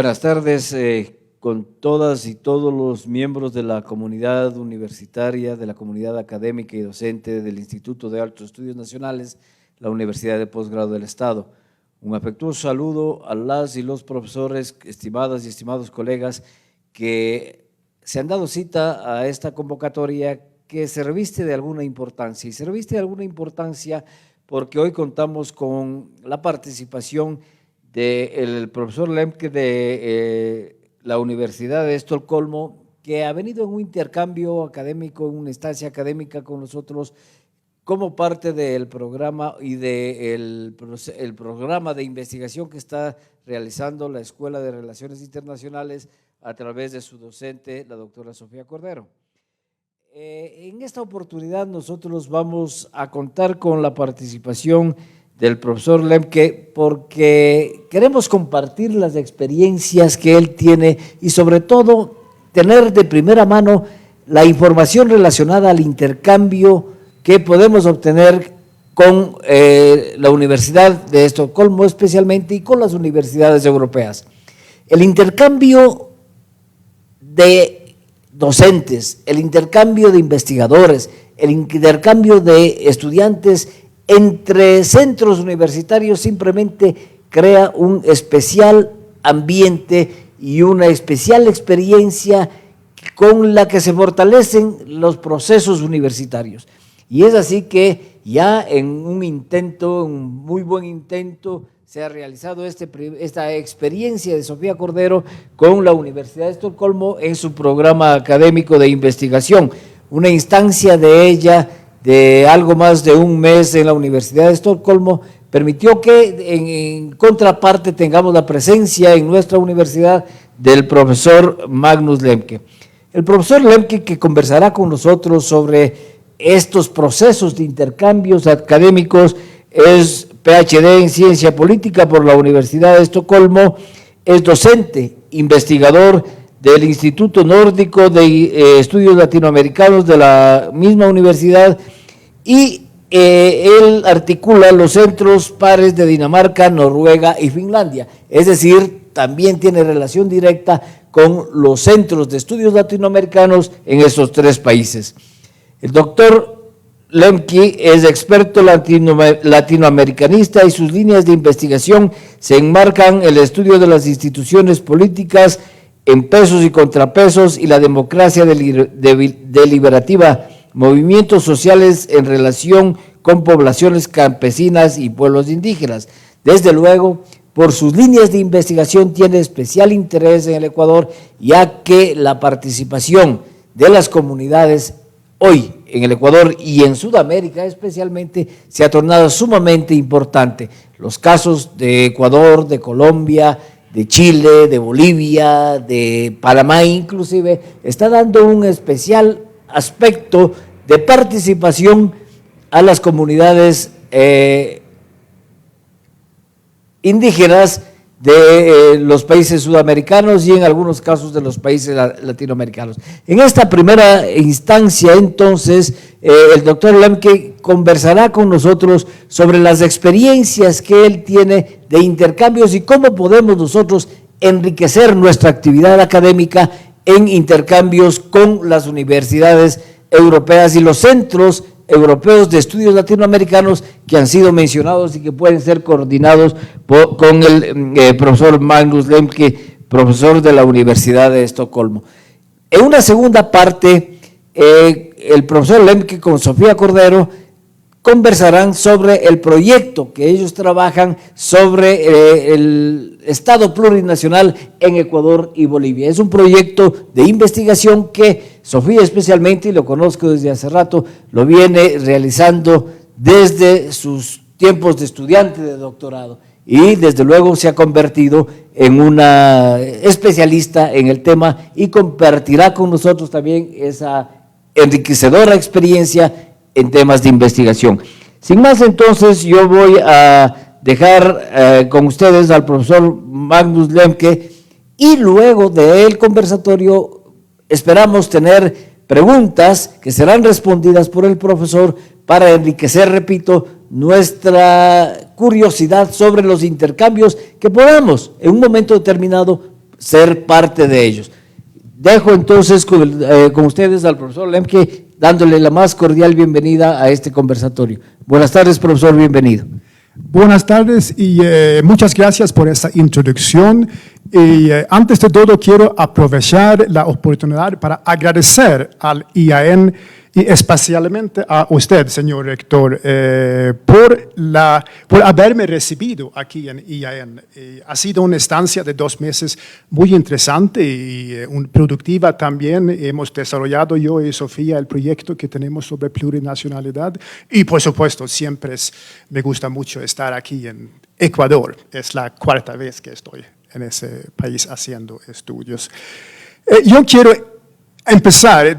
Buenas tardes con todas y todos los miembros de la comunidad universitaria, de la comunidad académica y docente del Instituto de Altos Estudios Nacionales, la Universidad de Posgrado del Estado. Un afectuoso saludo a las y los profesores, estimadas y estimados colegas, que se han dado cita a esta convocatoria que se reviste de alguna importancia, y se reviste de alguna importancia porque hoy contamos con la participación del profesor Lemke de la Universidad de Estocolmo, que ha venido en un intercambio académico, en una estancia académica con nosotros, como parte del programa y del programa de investigación que está realizando la Escuela de Relaciones Internacionales a través de su docente, la doctora Sofía Cordero. En esta oportunidad nosotros vamos a contar con la participación del profesor Lemke porque queremos compartir las experiencias que él tiene y sobre todo tener de primera mano la información relacionada al intercambio que podemos obtener con la Universidad de Estocolmo especialmente y con las universidades europeas. El intercambio de docentes, el intercambio de investigadores, el intercambio de estudiantes entre centros universitarios simplemente crea un especial ambiente y una especial experiencia con la que se fortalecen los procesos universitarios. Y es así que ya en un intento, un muy buen intento, se ha realizado esta experiencia de Sofía Cordero con la Universidad de Estocolmo en su programa académico de investigación. Una instancia de ella de algo más de un mes en la Universidad de Estocolmo permitió que en contraparte tengamos la presencia en nuestra universidad del profesor Magnus Lemke. El profesor Lemke, que conversará con nosotros sobre estos procesos de intercambios académicos, es PhD en Ciencia Política por la Universidad de Estocolmo, es docente, investigador del Instituto Nórdico de Estudios Latinoamericanos de la misma universidad y él articula los centros pares de Dinamarca, Noruega y Finlandia, es decir, también tiene relación directa con los centros de estudios latinoamericanos en esos tres países. El doctor Lemke es experto latinoamericanista y sus líneas de investigación se enmarcan en el estudio de las instituciones políticas en pesos y contrapesos y la democracia deliberativa, movimientos sociales en relación con poblaciones campesinas y pueblos indígenas. Desde luego, por sus líneas de investigación tiene especial interés en el Ecuador, ya que la participación de las comunidades hoy en el Ecuador y en Sudamérica especialmente se ha tornado sumamente importante. Los casos de Ecuador, de Colombia, de Chile, de Bolivia, de Panamá inclusive, está dando un especial aspecto de participación a las comunidades indígenas de los países sudamericanos y en algunos casos de los países latinoamericanos. En esta primera instancia, entonces, el doctor Lemke conversará con nosotros sobre las experiencias que él tiene de intercambios y cómo podemos nosotros enriquecer nuestra actividad académica en intercambios con las universidades europeas y los centros europeos de estudios latinoamericanos que han sido mencionados y que pueden ser coordinados con el profesor Magnus Lemke, profesor de la Universidad de Estocolmo. En una segunda parte, el profesor Lemke con Sofía Cordero conversarán sobre el proyecto que ellos trabajan sobre el Estado plurinacional en Ecuador y Bolivia. Es un proyecto de investigación que Sofía especialmente, y lo conozco desde hace rato, lo viene realizando desde sus tiempos de estudiante de doctorado y desde luego se ha convertido en una especialista en el tema y compartirá con nosotros también esa enriquecedora experiencia en temas de investigación. Sin más, entonces, yo voy a dejar con ustedes al profesor Magnus Lemke y luego del conversatorio esperamos tener preguntas que serán respondidas por el profesor para enriquecer, repito, nuestra curiosidad sobre los intercambios que podamos en un momento determinado ser parte de ellos. Dejo entonces con ustedes al profesor Lemke, dándole la más cordial bienvenida a este conversatorio. Buenas tardes, profesor, bienvenido. Buenas tardes y muchas gracias por esta introducción. Y antes de todo quiero aprovechar la oportunidad para agradecer al IAN y especialmente a usted, señor rector, por haberme recibido aquí en IAN. Ha sido una estancia de 2 meses muy interesante y productiva también. Hemos desarrollado yo y Sofía el proyecto que tenemos sobre plurinacionalidad y por supuesto siempre me gusta mucho estar aquí en Ecuador. Es la 4ª vez que estoy en ese país haciendo estudios. Yo quiero empezar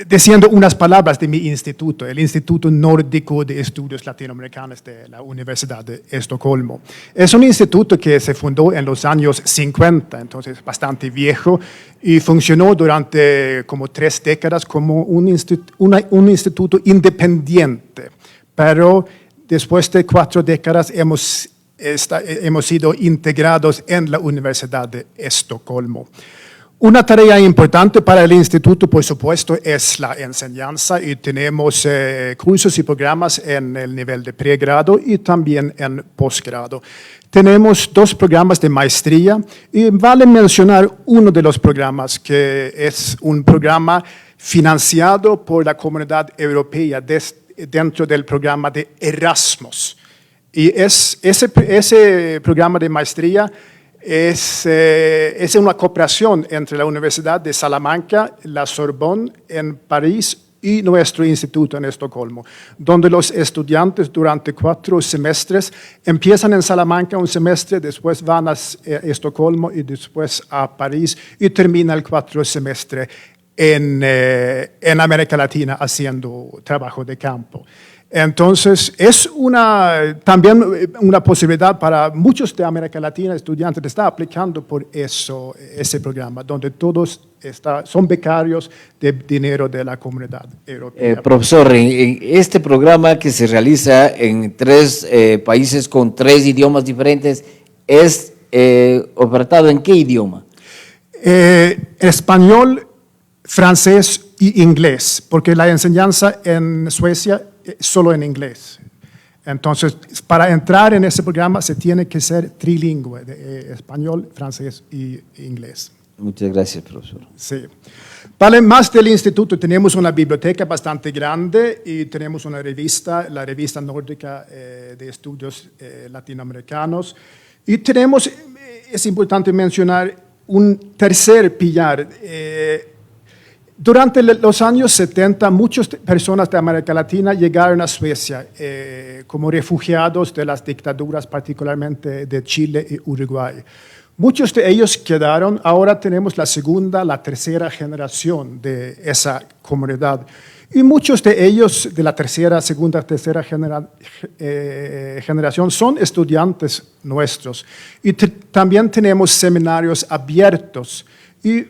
diciendo unas palabras de mi instituto, el Instituto Nórdico de Estudios Latinoamericanos de la Universidad de Estocolmo. Es un instituto que se fundó en los años 50, entonces bastante viejo, y funcionó durante como 3 décadas como un instituto independiente. Pero después de 4 décadas hemos sido integrados en la Universidad de Estocolmo. Una tarea importante para el instituto, por supuesto, es la enseñanza y tenemos cursos y programas en el nivel de pregrado y también en posgrado. Tenemos 2 programas de maestría y vale mencionar uno de los programas que es un programa financiado por la Comunidad Europea dentro del programa de Erasmus. Y ese programa de maestría es una cooperación entre la Universidad de Salamanca, la Sorbonne en París y nuestro instituto en Estocolmo, donde los estudiantes durante 4 semestres empiezan en Salamanca un semestre, después van a Estocolmo y después a París y terminan el 4 semestre en América Latina haciendo trabajo de campo. Entonces, es también una posibilidad para muchos de América Latina, estudiantes, de estar aplicando por ese programa, donde todos son becarios de dinero de la Comunidad Europea. Profesor, en este programa que se realiza en 3 países con 3 idiomas diferentes, ¿es ofertado en qué idioma? Español, francés y inglés, porque la enseñanza en Suecia solo en inglés. Entonces, para entrar en ese programa se tiene que ser trilingüe, de español, francés y inglés. Muchas gracias, profesor. Sí. Vale, más del instituto tenemos una biblioteca bastante grande y tenemos una revista, la revista nórdica de estudios latinoamericanos. Y tenemos, es importante mencionar, un tercer pilar. Durante los años 70, muchas personas de América Latina llegaron a Suecia como refugiados de las dictaduras, particularmente de Chile y Uruguay. Muchos de ellos quedaron, ahora tenemos la 2ª, la 3ª generación de esa comunidad. Y muchos de ellos, de la 3ª, 2ª, 3ª generación, son estudiantes nuestros. Y también tenemos seminarios abiertos. Y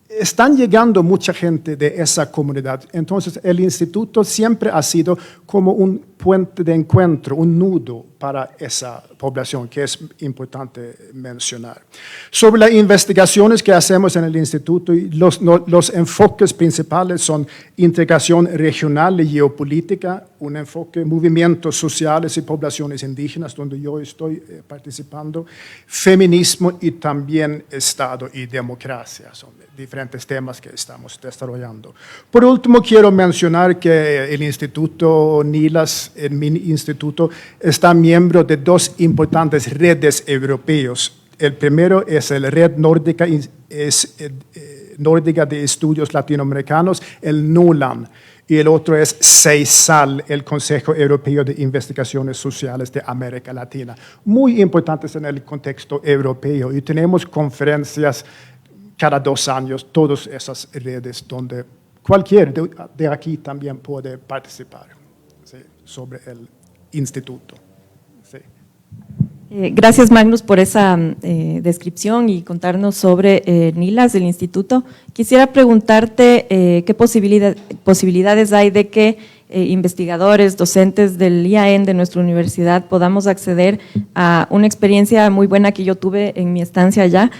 están llegando mucha gente de esa comunidad. Entonces, el instituto siempre ha sido como un puente de encuentro, un nudo para esa población, que es importante mencionar. Sobre las investigaciones que hacemos en el instituto, los enfoques principales son integración regional y geopolítica, un enfoque movimientos sociales y poblaciones indígenas, donde yo estoy participando, feminismo y también Estado y democracia, son diferentes temas que estamos desarrollando. Por último, quiero mencionar que el Instituto NILAS, en mi instituto, está miembro de 2 importantes redes europeos. El primero es la Red Nórdica, Nórdica de Estudios Latinoamericanos, el NOLAN, y el otro es CEISAL, el Consejo Europeo de Investigaciones Sociales de América Latina. Muy importantes en el contexto europeo y tenemos conferencias cada 2 años, todas esas redes donde cualquiera de aquí también puede participar, ¿sí?, sobre el instituto. Sí. Gracias, Magnus, por esa descripción y contarnos sobre NILAS, el instituto. Quisiera preguntarte qué posibilidades hay de que investigadores, docentes del IAEN de nuestra universidad podamos acceder a una experiencia muy buena que yo tuve en mi estancia allá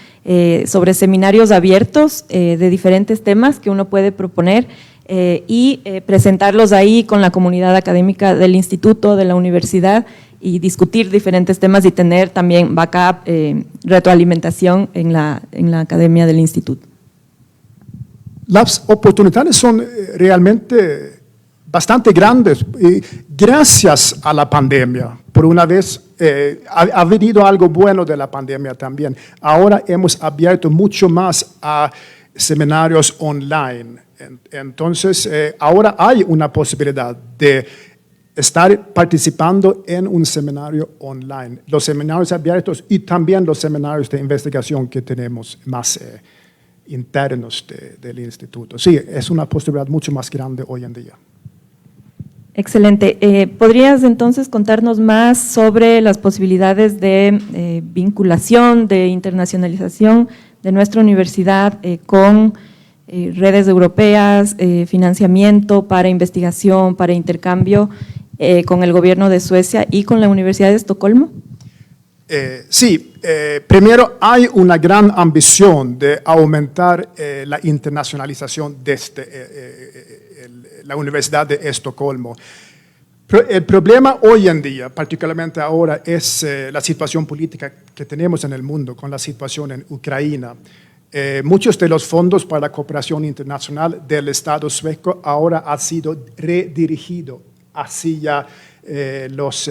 sobre seminarios abiertos de diferentes temas que uno puede proponer y presentarlos ahí con la comunidad académica del instituto, de la universidad y discutir diferentes temas y tener también backup, retroalimentación en la academia del instituto. Las oportunidades son realmente bastante grandes. Gracias a la pandemia, por una vez ha venido algo bueno de la pandemia también. Ahora hemos abierto mucho más a seminarios online. Entonces, ahora hay una posibilidad de estar participando en un seminario online. Los seminarios abiertos y también los seminarios de investigación que tenemos más internos del instituto. Sí, es una posibilidad mucho más grande hoy en día. Excelente. ¿Podrías entonces contarnos más sobre las posibilidades de vinculación, de internacionalización de nuestra universidad con redes europeas, financiamiento para investigación, para intercambio con el gobierno de Suecia y con la Universidad de Estocolmo? Sí, primero hay una gran ambición de aumentar la internacionalización desde la Universidad de Estocolmo. El problema hoy en día, particularmente ahora, es la situación política que tenemos en el mundo con la situación en Ucrania. Muchos de los fondos para la cooperación internacional del Estado sueco ahora han sido redirigidos hacia los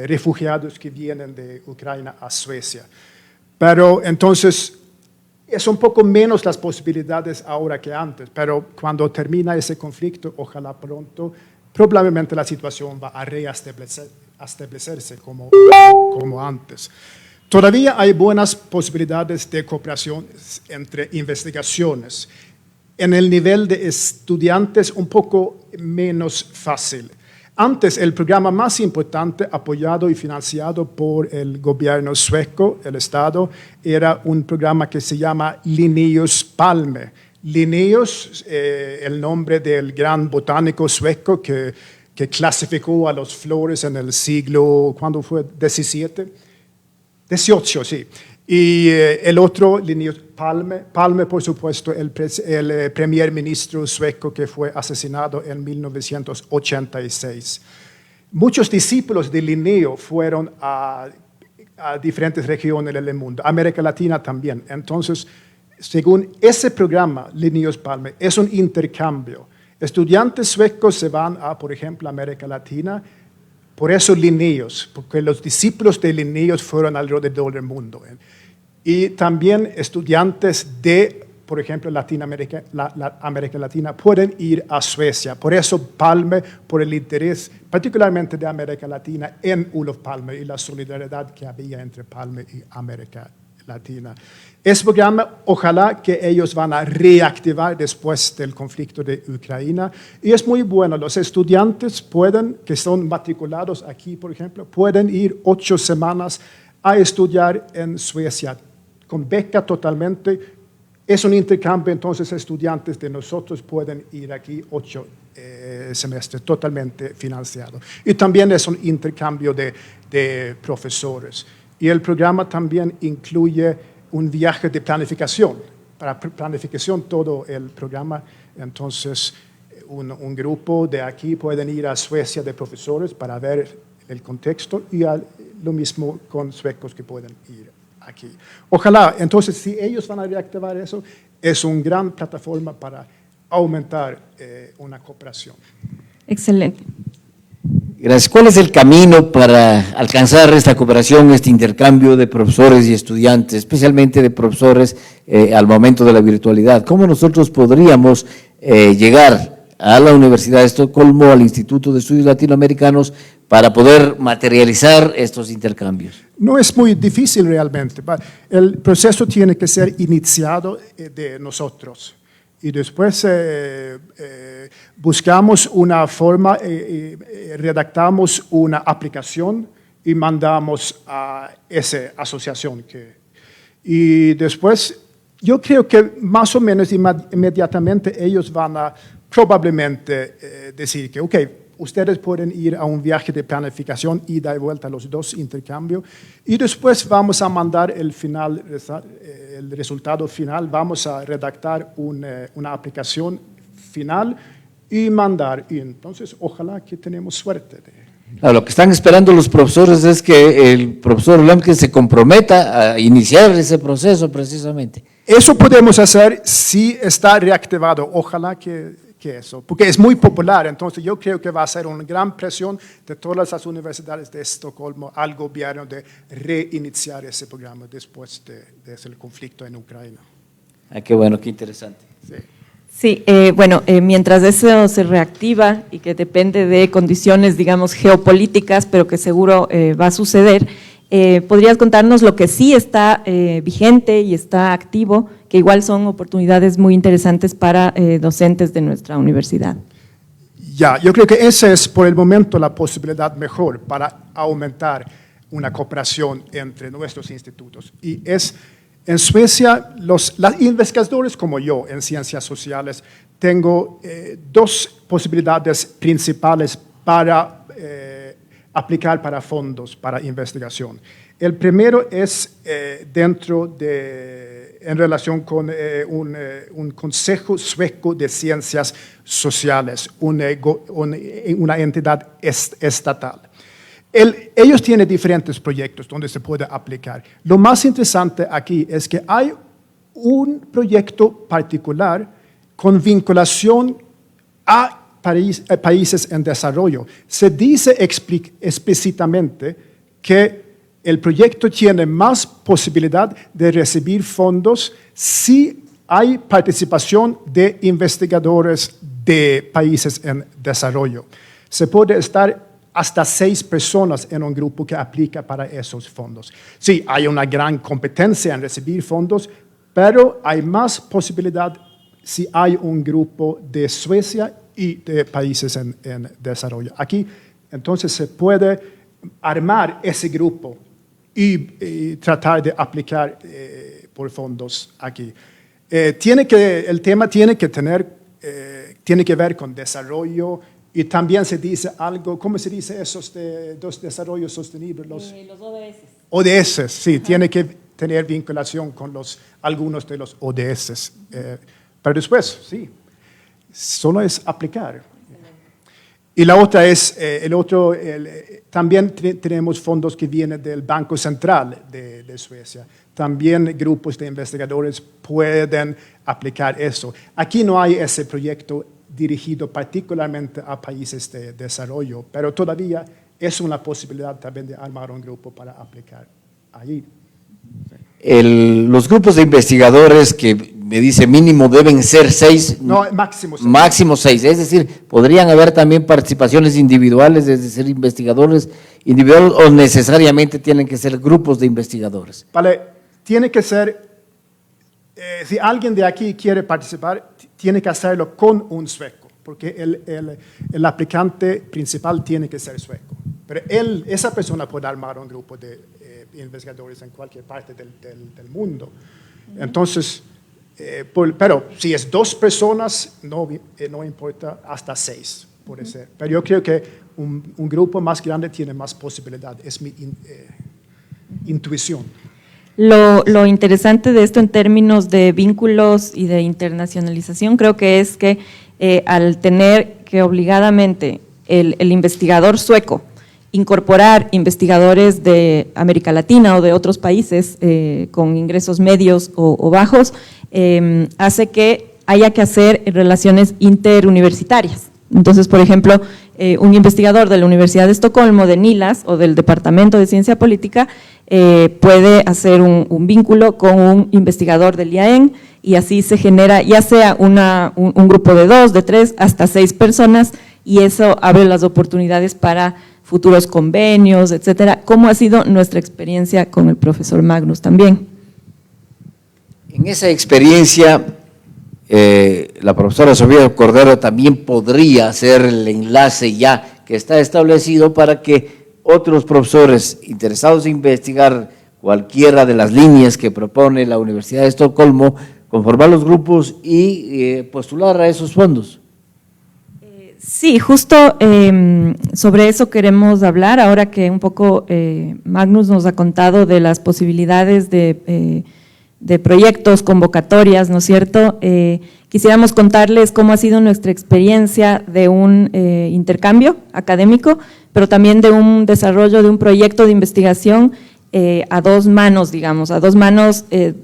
refugiados que vienen de Ucrania a Suecia. Pero entonces es un poco menos las posibilidades ahora que antes, pero cuando termina ese conflicto, ojalá pronto, probablemente la situación va a reestablecerse como antes. Todavía hay buenas posibilidades de cooperación entre investigaciones. En el nivel de estudiantes, un poco menos fácil. Antes, el programa más importante, apoyado y financiado por el gobierno sueco, el Estado, era un programa que se llama Linnaeus Palme. Linnaeus, el nombre del gran botánico sueco que clasificó a las flores en el siglo, ¿cuándo fue? ¿XVII? 18, sí. Y el otro, Linnaeus Palme. Palme, por supuesto, el primer ministro sueco que fue asesinado en 1986. Muchos discípulos de Linneo fueron a diferentes regiones del mundo, América Latina también. Entonces, según ese programa, Linnaeus Palme, es un intercambio. Estudiantes suecos se van a, por ejemplo, América Latina. Por eso Linnaeus, porque los discípulos de Linnaeus fueron alrededor del mundo. Y también estudiantes de, por ejemplo, América Latina pueden ir a Suecia. Por eso Palme, por el interés particularmente de América Latina en Olof Palme y la solidaridad que había entre Palme y América Latina. Ese programa, ojalá que ellos van a reactivar después del conflicto de Ucrania. Y es muy bueno, los estudiantes que son matriculados aquí, por ejemplo, pueden ir 8 semanas a estudiar en Suecia, con beca totalmente. Es un intercambio, entonces estudiantes de nosotros pueden ir aquí 8 semestres totalmente financiado. Y también es un intercambio de profesores. Y el programa también incluye un viaje de planificación. Para planificación todo el programa, entonces un grupo de aquí pueden ir a Suecia de profesores para ver el contexto y lo mismo con suecos que pueden ir aquí. Ojalá, entonces si ellos van a reactivar eso, es una gran plataforma para aumentar una cooperación. Excelente. Gracias. ¿Cuál es el camino para alcanzar esta cooperación, este intercambio de profesores y estudiantes, especialmente de profesores al momento de la virtualidad? ¿Cómo nosotros podríamos llegar a la Universidad de Estocolmo, al Instituto de Estudios Latinoamericanos, para poder materializar estos intercambios? No es muy difícil realmente. El proceso tiene que ser iniciado de nosotros. Y después buscamos una forma, redactamos una aplicación y mandamos a esa asociación. Y después, yo creo que más o menos inmediatamente ellos van a probablemente decir que, ok, ustedes pueden ir a un viaje de planificación, ida y vuelta, los dos intercambios, y después vamos a mandar el resultado final, vamos a redactar una aplicación final y mandar. Y entonces, ojalá que tenemos suerte. Lo que están esperando los profesores es que el profesor Lemke se comprometa a iniciar ese proceso precisamente. Eso podemos hacer si está reactivado, ojalá que eso, porque es muy popular, entonces yo creo que va a ser una gran presión de todas las universidades de Estocolmo al gobierno de reiniciar ese programa después de ese conflicto en Ucrania. Qué bueno, qué interesante. Sí. Sí, mientras eso se reactiva y que depende de condiciones, digamos, geopolíticas, pero que seguro va a suceder, ¿podrías contarnos lo que sí está vigente y está activo, que igual son oportunidades muy interesantes para docentes de nuestra universidad? Ya, yo creo que esa es por el momento la posibilidad mejor para aumentar una cooperación entre nuestros institutos. Y es, en Suecia, los investigadores como yo en ciencias sociales, tengo dos posibilidades principales para aplicar para fondos para investigación. El primero es en relación con un consejo sueco de ciencias sociales, una entidad estatal. Ellos tienen diferentes proyectos donde se puede aplicar. Lo más interesante aquí es que hay un proyecto particular con vinculación a países en desarrollo. Se dice explícitamente que el proyecto tiene más posibilidad de recibir fondos si hay participación de investigadores de países en desarrollo. Se puede estar hasta 6 personas en un grupo que aplica para esos fondos. Sí, hay una gran competencia en recibir fondos, pero hay más posibilidad si hay un grupo de Suecia y de países en desarrollo. Aquí, entonces, se puede armar ese grupo y tratar de aplicar por fondos aquí. El tema tiene que ver con desarrollo y también se dice algo, ¿cómo se dice esos de desarrollo sostenible? Los ODS. ODS, sí, tiene que tener vinculación con algunos de los ODS. Pero después, sí, solo es aplicar. Y la otra es, también tenemos fondos que vienen del Banco Central de Suecia. También grupos de investigadores pueden aplicar eso. Aquí no hay ese proyecto dirigido particularmente a países de desarrollo, pero todavía es una posibilidad también de armar un grupo para aplicar allí. Los grupos de investigadores que me dice mínimo deben ser 6. No, máximo 6. Máximo 6, es decir, podrían haber también participaciones individuales, es decir, investigadores individuales, o necesariamente tienen que ser grupos de investigadores. Vale, tiene que ser, si alguien de aquí quiere participar, tiene que hacerlo con un sueco, porque el aplicante principal tiene que ser sueco. Pero esa persona puede armar un grupo de investigadores en cualquier parte del mundo. Entonces, pero si es 2 personas, no importa, hasta 6 puede ser. Pero yo creo que un grupo más grande tiene más posibilidad, es mi intuición. Lo interesante de esto en términos de vínculos y de internacionalización creo que es que al tener que obligadamente el investigador sueco incorporar investigadores de América Latina o de otros países con ingresos medios o bajos, hace que haya que hacer relaciones interuniversitarias. Entonces, por ejemplo, un investigador de la Universidad de Estocolmo, de Nilas o del Departamento de Ciencia Política puede hacer un vínculo con un investigador del IAEN y así se genera ya sea un grupo de 2, de 3, hasta 6 personas y eso abre las oportunidades para futuros convenios, etcétera. ¿Cómo ha sido nuestra experiencia con el profesor Magnus también? En esa experiencia, la profesora Sofía Cordero también podría hacer el enlace ya que está establecido para que otros profesores interesados en investigar cualquiera de las líneas que propone la Universidad de Estocolmo, conformar los grupos y postular a esos fondos. Sí, justo sobre eso queremos hablar, ahora que un poco Magnus nos ha contado de las posibilidades de proyectos, convocatorias, ¿no es cierto? Quisiéramos contarles cómo ha sido nuestra experiencia de un intercambio académico, pero también de un desarrollo de un proyecto de investigación a dos manos, digamos, entre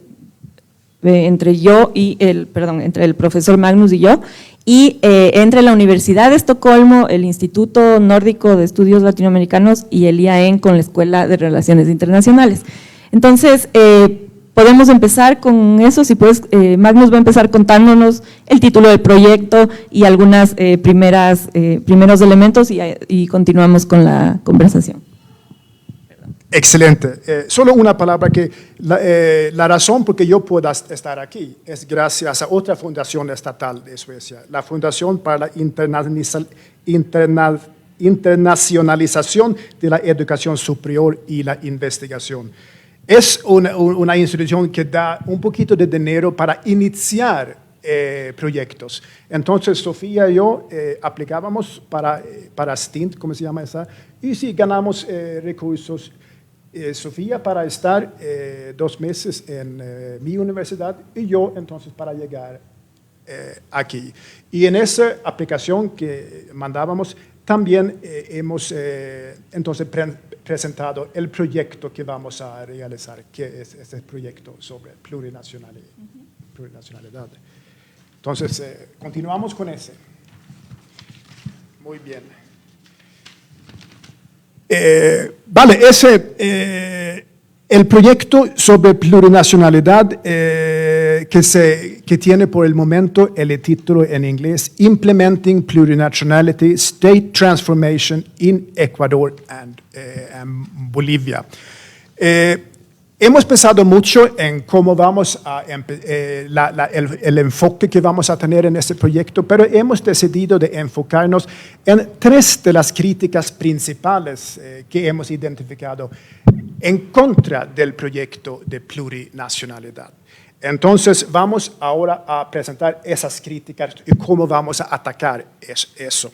el profesor Magnus y yo, y entre la Universidad de Estocolmo, el Instituto Nórdico de Estudios Latinoamericanos y el IAEN con la Escuela de Relaciones Internacionales. Entonces, podemos empezar con eso, si puedes, Magnus va a empezar contándonos el título del proyecto y algunos primeros elementos y continuamos con la conversación. Excelente. Solo una palabra que la razón por que yo pueda estar aquí es gracias a otra fundación estatal de Suecia, la Fundación para la Internacionalización de la Educación Superior y la Investigación. Es una institución que da un poquito de dinero para iniciar proyectos. Entonces, Sofía y yo aplicábamos para Stint, ¿cómo se llama esa? Y sí, ganamos recursos. Sofía para estar 2 meses en mi universidad y yo entonces para llegar aquí. Y en esa aplicación que mandábamos también hemos entonces presentado el proyecto que vamos a realizar, que es este proyecto sobre plurinacionalidad. Entonces, continuamos con ese. Muy bien. El proyecto sobre plurinacionalidad que tiene por el momento el título en inglés Implementing Plurinationality State Transformation in Ecuador and Bolivia. Hemos pensado mucho en cómo vamos a el enfoque que vamos a tener en este proyecto, pero hemos decidido de enfocarnos en 3 de las críticas principales que hemos identificado en contra del proyecto de plurinacionalidad. Entonces, vamos ahora a presentar esas críticas y cómo vamos a atacar eso.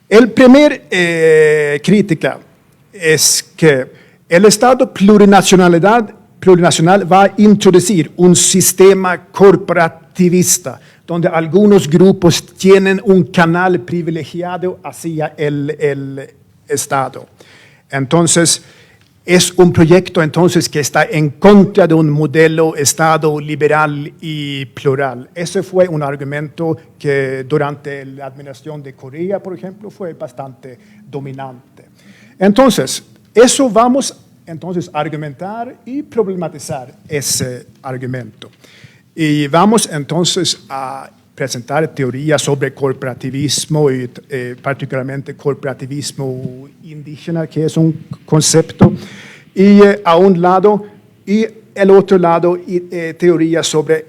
El primer crítica es que el Estado plurinacional va a introducir un sistema corporativista donde algunos grupos tienen un canal privilegiado hacia el Estado. Entonces, es un proyecto entonces que está en contra de un modelo Estado liberal y plural. Ese fue un argumento que durante la administración de Correa, por ejemplo, fue bastante dominante. Entonces, eso vamos entonces argumentar y problematizar ese argumento. Y vamos entonces a presentar teorías sobre corporativismo y particularmente corporativismo indígena, que es un concepto, y a un lado, y el otro lado, teorías sobre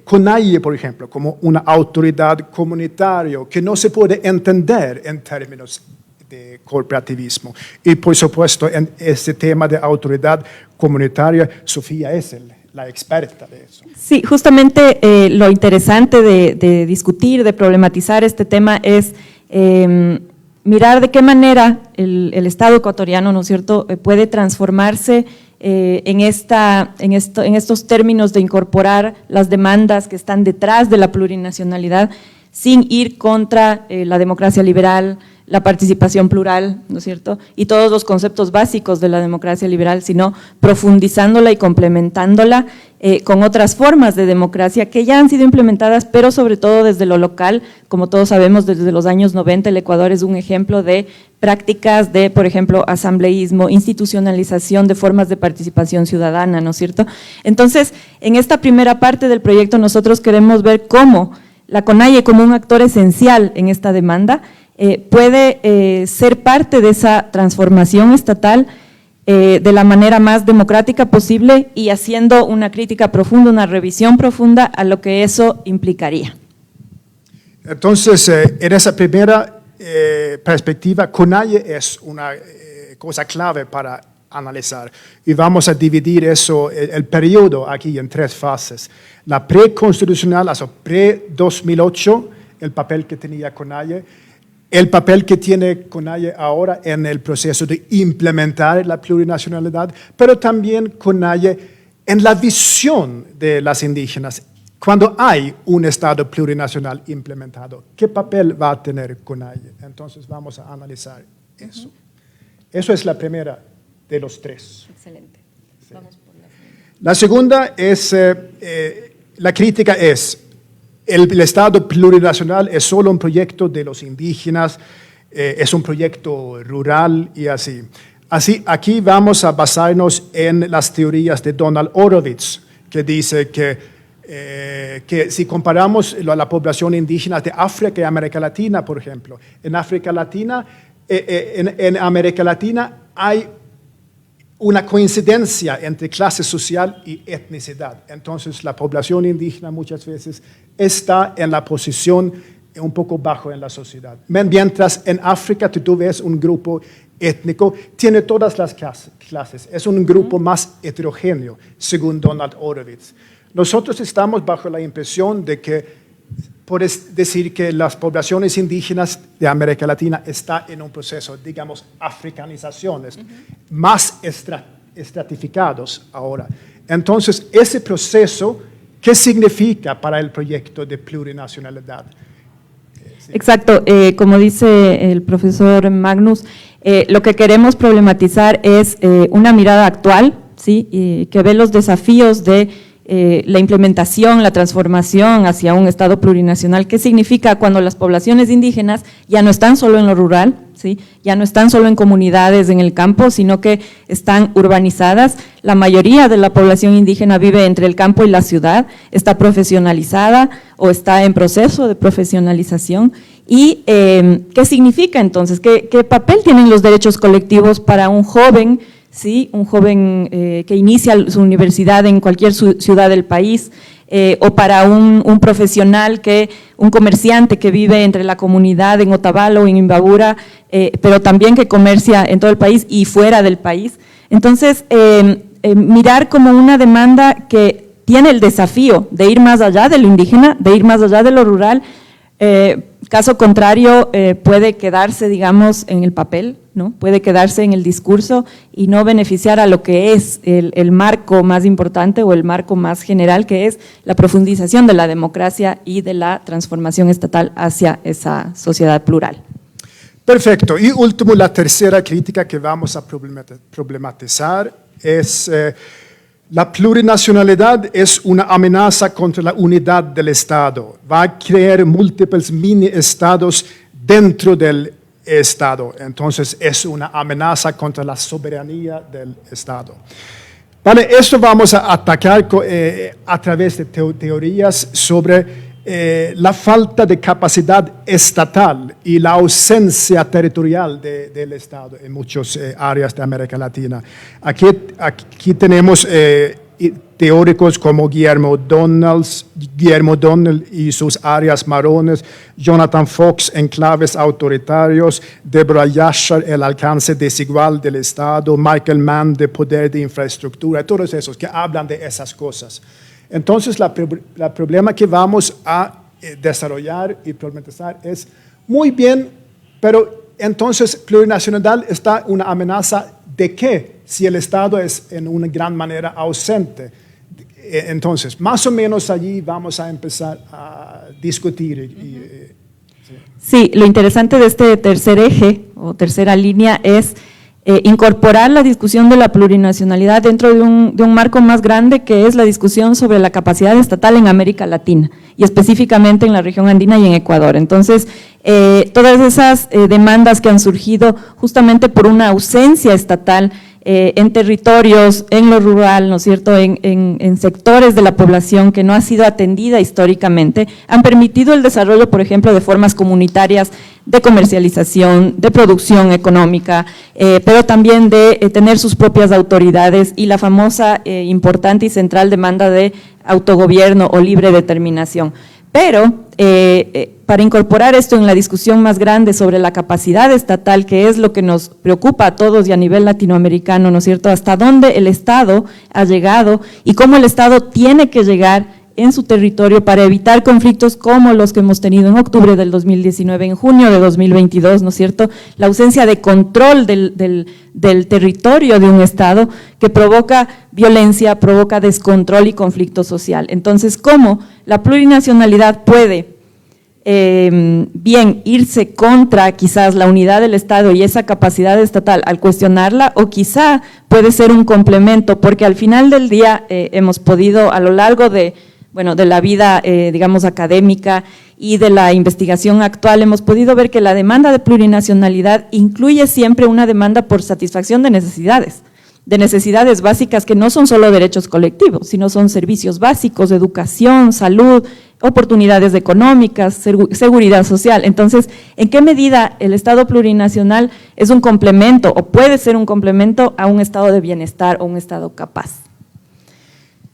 CONAIE, por ejemplo, como una autoridad comunitaria que no se puede entender en términos de corporativismo. Y por supuesto, en este tema de autoridad comunitaria, Sofía es la experta de eso. Sí, justamente lo interesante de discutir, de problematizar este tema es mirar de qué manera el Estado ecuatoriano, ¿no es cierto?, puede transformarse en estos términos de incorporar las demandas que están detrás de la plurinacionalidad sin ir contra la democracia liberal, la participación plural, ¿no es cierto?, y todos los conceptos básicos de la democracia liberal, sino profundizándola y complementándola con otras formas de democracia que ya han sido implementadas, pero sobre todo desde lo local. Como todos sabemos, desde los años 90 el Ecuador es un ejemplo de prácticas de, por ejemplo, asambleísmo, institucionalización de formas de participación ciudadana, ¿no es cierto? Entonces, en esta primera parte del proyecto nosotros queremos ver cómo la CONAIE, como un actor esencial en esta demanda, puede ser parte de esa transformación estatal de la manera más democrática posible y haciendo una crítica profunda, una revisión profunda a lo que eso implicaría. Entonces, en esa primera perspectiva, CONAIE es una cosa clave para analizar y vamos a dividir eso, el periodo aquí en 3 fases. La preconstitucional, o sea, pre-2008, el papel que tenía CONAIE, el papel que tiene CONAIE ahora en el proceso de implementar la plurinacionalidad, pero también CONAIE en la visión de las indígenas. Cuando hay un Estado plurinacional implementado, ¿qué papel va a tener CONAIE? Entonces vamos a analizar eso. Eso es la primera de los tres. Excelente. Sí. Vamos por la segunda es, la crítica es, el Estado plurinacional es solo un proyecto de los indígenas, es un proyecto rural y así. Aquí vamos a basarnos en las teorías de Donald Horowitz, que dice que si comparamos la población indígena de África y América Latina, por ejemplo, en América Latina hay una coincidencia entre clase social y etnicidad. Entonces, la población indígena muchas veces está en la posición un poco bajo en la sociedad. Mientras en África tú ves un grupo étnico, tiene todas las clases. Es un grupo más heterogéneo, según Donald Horowitz. Nosotros estamos bajo la impresión de que, por decir que las poblaciones indígenas de América Latina están en un proceso, digamos, africanizaciones, más estratificados ahora. Entonces, ese proceso, ¿qué significa para el proyecto de plurinacionalidad? Sí. Exacto, como dice el profesor Magnus, lo que queremos problematizar es una mirada actual, ¿sí? Que ve los desafíos de la implementación, la transformación hacia un Estado plurinacional. ¿Qué significa cuando las poblaciones indígenas ya no están solo en lo rural, ¿sí? Ya no están solo en comunidades en el campo, sino que están urbanizadas? La mayoría de la población indígena vive entre el campo y la ciudad, está profesionalizada o está en proceso de profesionalización. ¿Y qué significa entonces? ¿Qué papel tienen los derechos colectivos para un joven? ¿Sí? Un joven que inicia su universidad en cualquier ciudad del país, o para un profesional, un comerciante que vive entre la comunidad en Otavalo o en Imbabura, pero también que comercia en todo el país y fuera del país. Entonces, mirar como una demanda que tiene el desafío de ir más allá de lo indígena, de ir más allá de lo rural. Caso contrario, puede quedarse, digamos, en el papel, ¿no? Puede quedarse en el discurso y no beneficiar a lo que es el marco más importante o el marco más general, que es la profundización de la democracia y de la transformación estatal hacia esa sociedad plural. Perfecto. Y último, la tercera crítica que vamos a problematizar es la plurinacionalidad es una amenaza contra la unidad del Estado. Va a crear múltiples mini-estados dentro del Estado. Entonces, es una amenaza contra la soberanía del Estado. Vale, esto vamos a atacar a través de teorías sobre la falta de capacidad estatal y la ausencia territorial del Estado en muchas áreas de América Latina. Aquí tenemos teóricos como Guillermo O'Donnell y sus áreas marrones, Jonathan Fox, enclaves autoritarios, Deborah Yashar, el alcance desigual del Estado, Michael Mann, de poder de infraestructura, todos esos que hablan de esas cosas. Entonces, el problema que vamos a desarrollar y problematizar es, muy bien, pero entonces plurinacional está una amenaza de qué si el Estado es en una gran manera ausente. Entonces, más o menos allí vamos a empezar a discutir. Sí, lo interesante de este tercer eje o tercera línea es incorporar la discusión de la plurinacionalidad dentro de un marco más grande, que es la discusión sobre la capacidad estatal en América Latina y específicamente en la región andina y en Ecuador. Entonces, todas esas demandas que han surgido justamente por una ausencia estatal en territorios, en lo rural, ¿no es cierto?, en sectores de la población que no ha sido atendida históricamente, han permitido el desarrollo, por ejemplo, de formas comunitarias de comercialización, de producción económica, pero también de tener sus propias autoridades y la famosa, importante y central demanda de autogobierno o libre determinación. Pero para incorporar esto en la discusión más grande sobre la capacidad estatal, que es lo que nos preocupa a todos y a nivel latinoamericano, ¿no es cierto?, hasta dónde el Estado ha llegado y cómo el Estado tiene que llegar en su territorio para evitar conflictos como los que hemos tenido en octubre del 2019, en junio de 2022, ¿no es cierto? La ausencia de control del territorio de un Estado que provoca violencia, provoca descontrol y conflicto social. Entonces, ¿cómo la plurinacionalidad puede bien irse contra quizás la unidad del Estado y esa capacidad estatal al cuestionarla, o quizá puede ser un complemento, porque al final del día hemos podido a lo largo de la vida, digamos, académica y de la investigación actual, hemos podido ver que la demanda de plurinacionalidad incluye siempre una demanda por satisfacción de necesidades básicas que no son solo derechos colectivos, sino son servicios básicos, educación, salud, oportunidades económicas, seguridad social. Entonces, ¿en qué medida el Estado plurinacional es un complemento o puede ser un complemento a un estado de bienestar o un estado capaz?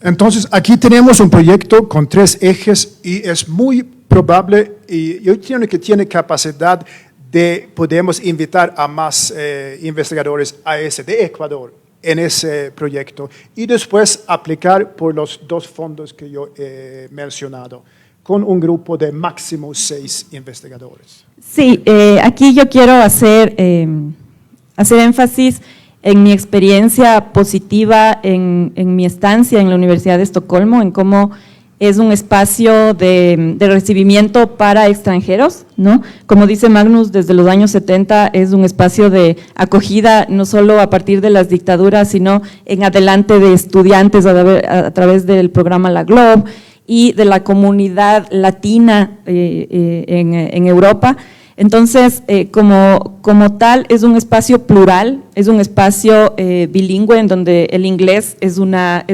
Entonces, aquí tenemos un proyecto con 3 ejes y es muy probable, y yo creo que tiene capacidad de, podemos invitar a más investigadores de Ecuador en ese proyecto y después aplicar por los 2 fondos que yo he mencionado, con un grupo de máximo 6 investigadores. Sí, aquí yo quiero hacer énfasis en mi experiencia positiva en mi estancia en la Universidad de Estocolmo, en cómo es un espacio de recibimiento para extranjeros, ¿no? Como dice Magnus, desde los años 70 es un espacio de acogida, no solo a partir de las dictaduras, sino en adelante de estudiantes a través del programa La Globe y de la comunidad latina en Europa. Entonces, como tal, es un espacio plural, es un espacio bilingüe en donde el inglés es una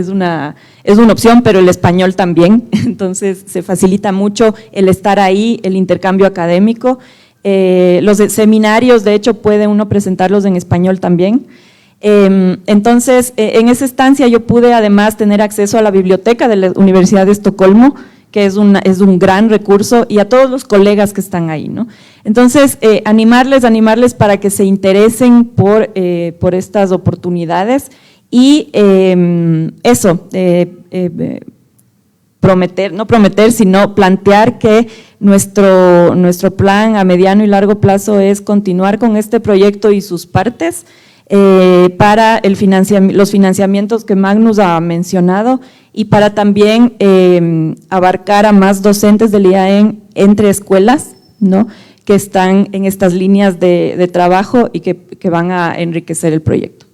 opción, pero el español también. Entonces, se facilita mucho el estar ahí, el intercambio académico. Los seminarios, de hecho, puede uno presentarlos en español también. Entonces, en esa estancia yo pude además tener acceso a la biblioteca de la Universidad de Estocolmo, que es un gran recurso, y a todos los colegas que están ahí, ¿no? Entonces, animarles para que se interesen por estas oportunidades y sino plantear que nuestro plan a mediano y largo plazo es continuar con este proyecto y sus partes para los financiamientos que Magnus ha mencionado y para también abarcar a más docentes del IAEN entre escuelas, ¿no?, que están en estas líneas de trabajo y que van a enriquecer el proyecto.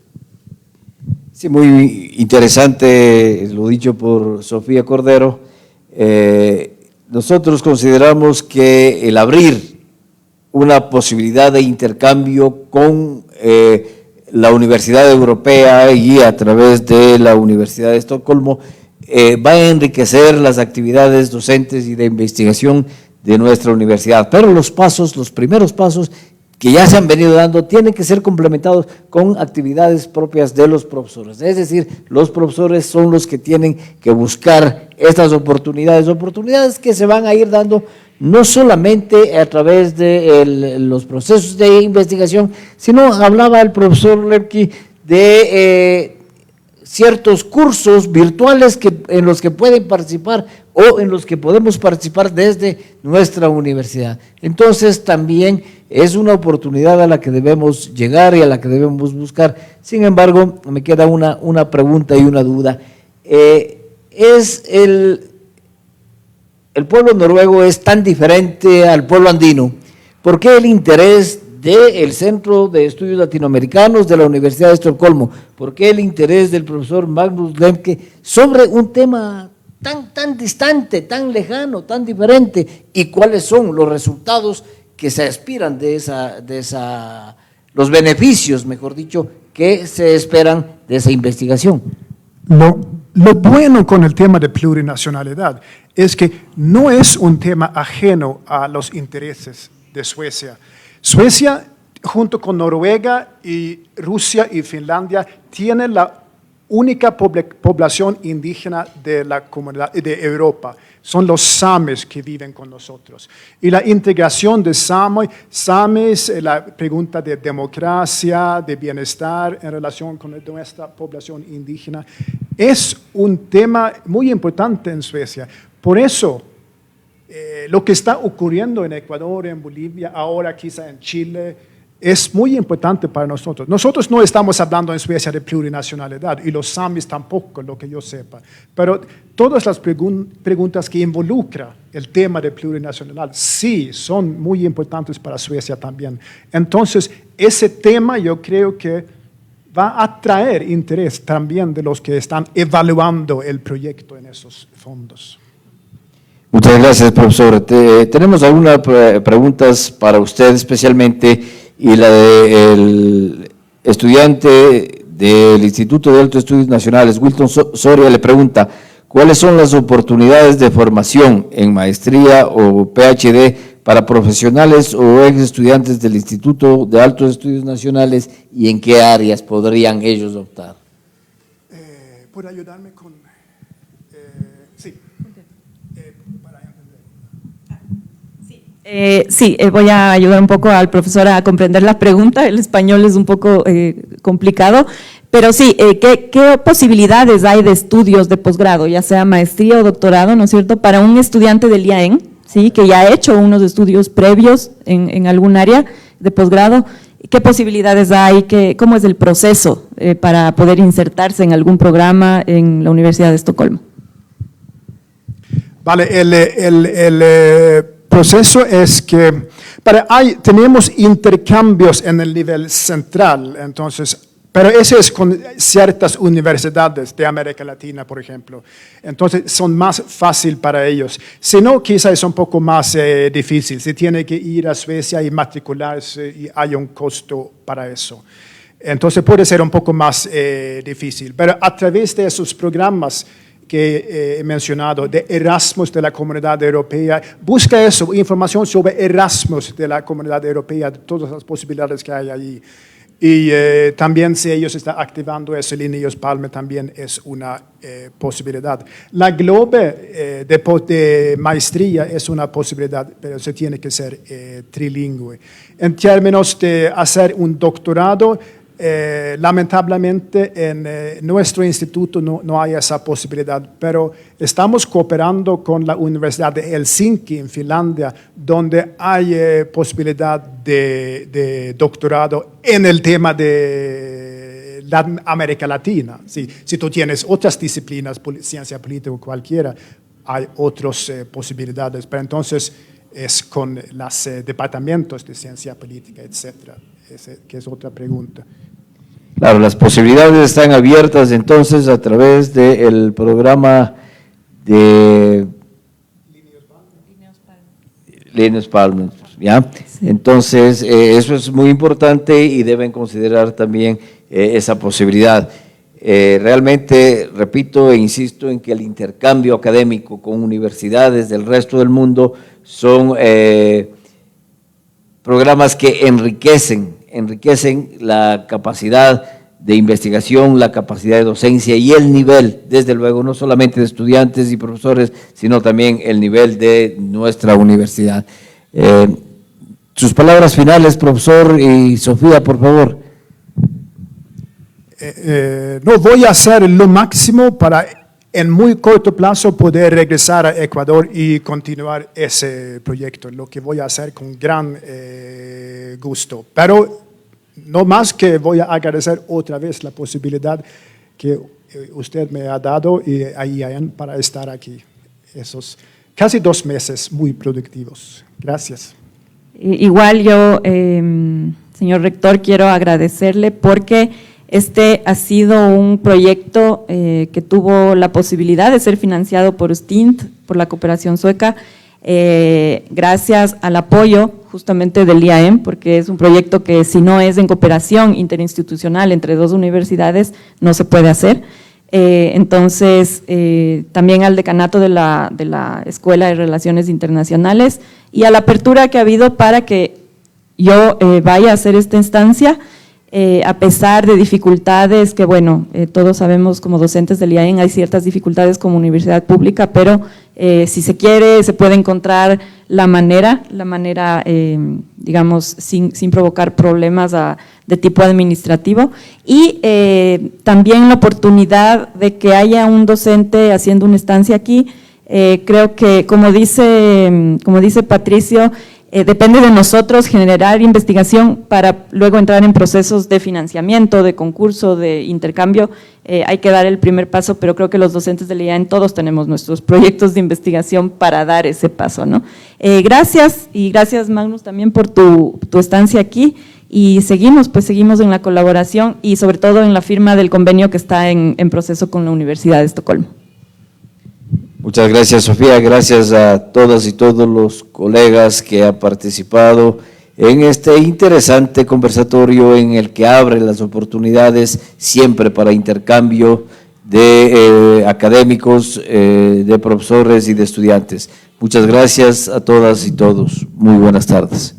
Sí, muy interesante lo dicho por Sofía Cordero. Nosotros consideramos que el abrir una posibilidad de intercambio con la Universidad Europea y a través de la Universidad de Estocolmo va a enriquecer las actividades docentes y de investigación de nuestra universidad, pero los primeros pasos que ya se han venido dando tienen que ser complementados con actividades propias de los profesores, es decir, los profesores son los que tienen que buscar estas oportunidades que se van a ir dando no solamente a través de los procesos de investigación, sino hablaba el profesor Lemke de ciertos cursos virtuales en los que pueden participar o en los que podemos participar desde nuestra universidad. Entonces también es una oportunidad a la que debemos llegar y a la que debemos buscar. Sin embargo, me queda una pregunta y una duda. ¿Es el pueblo noruego es tan diferente al pueblo andino? ¿Por qué el interés del Centro de Estudios Latinoamericanos de la Universidad de Estocolmo? ¿Por qué el interés del profesor Magnus Lemke sobre un tema tan distante, tan lejano, tan diferente? ¿Y cuáles son los resultados que se aspiran los beneficios, mejor dicho, que se esperan de esa investigación? Lo bueno con el tema de plurinacionalidad es que no es un tema ajeno a los intereses de Suecia. Suecia, junto con Noruega y Rusia y Finlandia, tiene la única población indígena de la comunidad de Europa. Son los sames que viven con nosotros. Y la integración de sames, la pregunta de democracia, de bienestar en relación con nuestra población indígena, es un tema muy importante en Suecia, Por eso, lo que está ocurriendo en Ecuador, en Bolivia, ahora quizá en Chile, es muy importante para nosotros. Nosotros no estamos hablando en Suecia de plurinacionalidad y los samis tampoco, lo que yo sepa. Pero todas las preguntas que involucran el tema de plurinacionalidad sí son muy importantes para Suecia también. Entonces, ese tema yo creo que va a atraer interés también de los que están evaluando el proyecto en esos fondos. Muchas gracias, profesor. Tenemos algunas preguntas para usted especialmente, y la del estudiante del Instituto de Altos Estudios Nacionales, Wilton Soria, le pregunta: ¿cuáles son las oportunidades de formación en maestría o PhD para profesionales o ex estudiantes del Instituto de Altos Estudios Nacionales y en qué áreas podrían ellos optar? ¿Puede ayudarme con...? Sí. Para entender. Voy a ayudar un poco al profesor a comprender la pregunta. El español es un poco complicado, pero sí, ¿qué posibilidades hay de estudios de posgrado, ya sea maestría o doctorado, ¿no es cierto?, para un estudiante del IAEN, ¿sí?, que ya ha hecho unos estudios previos en algún área de posgrado. ¿Qué posibilidades hay? ¿Cómo es el proceso para poder insertarse en algún programa en la Universidad de Estocolmo? Vale, el proceso es que tenemos intercambios en el nivel central, entonces, pero ese es con ciertas universidades de América Latina, por ejemplo. Entonces, son más fácil para ellos. Si no, quizás es un poco más difícil. Se tiene que ir a Suecia y matricularse y hay un costo para eso. Entonces, puede ser un poco más difícil. Pero a través de esos programas que he mencionado, de Erasmus de la Comunidad Europea, busca eso, información sobre Erasmus de la Comunidad Europea, de todas las posibilidades que hay allí. Y también si ellos están activando ese Linnaeus Palme también es una posibilidad. La Globe de maestría es una posibilidad, pero se tiene que ser trilingüe. En términos de hacer un doctorado, lamentablemente en nuestro instituto no hay esa posibilidad, pero estamos cooperando con la Universidad de Helsinki en Finlandia, donde hay posibilidad de doctorado en el tema de América Latina. Si tú tienes otras disciplinas, ciencia política o cualquiera, hay otras posibilidades, pero entonces es con los departamentos de ciencia política, etcétera, que es otra pregunta. Claro, las posibilidades están abiertas entonces a través del programa de Linnaeus Palme, ¿ya? Sí. Entonces, eso es muy importante y deben considerar también esa posibilidad. Realmente, repito e insisto en que el intercambio académico con universidades del resto del mundo son programas que enriquecen la capacidad de investigación, la capacidad de docencia y el nivel, desde luego, no solamente de estudiantes y profesores, sino también el nivel de nuestra universidad. Sus palabras finales, profesor, y Sofía, por favor. No, voy a hacer lo máximo para en muy corto plazo poder regresar a Ecuador y continuar ese proyecto, lo que voy a hacer con gran gusto. Pero no más que voy a agradecer otra vez la posibilidad que usted me ha dado y a IAEN para estar aquí. Esos casi 2 meses muy productivos. Gracias. Igual yo, señor rector, quiero agradecerle porque este ha sido un proyecto que tuvo la posibilidad de ser financiado por STINT, por la cooperación sueca, gracias al apoyo justamente del IAEN, porque es un proyecto que si no es en cooperación interinstitucional entre 2 universidades, no se puede hacer. Entonces, también al decanato de la Escuela de Relaciones Internacionales y a la apertura que ha habido para que yo vaya a hacer esta instancia, a pesar de dificultades que, bueno, todos sabemos como docentes del IAEN hay ciertas dificultades como universidad pública, pero si se quiere, se puede encontrar la manera, digamos, sin provocar problemas de tipo administrativo y también la oportunidad de que haya un docente haciendo una estancia aquí Creo que, como dice Patricio, depende de nosotros generar investigación para luego entrar en procesos de financiamiento, de concurso, de intercambio. Hay que dar el primer paso, pero creo que los docentes del IAEN todos tenemos nuestros proyectos de investigación para dar ese paso, ¿no? Gracias, y gracias Magnus también por tu estancia aquí, y seguimos en la colaboración y sobre todo en la firma del convenio que está en proceso con la Universidad de Estocolmo. Muchas gracias, Sofía. Gracias a todas y todos los colegas que han participado en este interesante conversatorio en el que abre las oportunidades siempre para intercambio de académicos, de profesores y de estudiantes. Muchas gracias a todas y todos. Muy buenas tardes.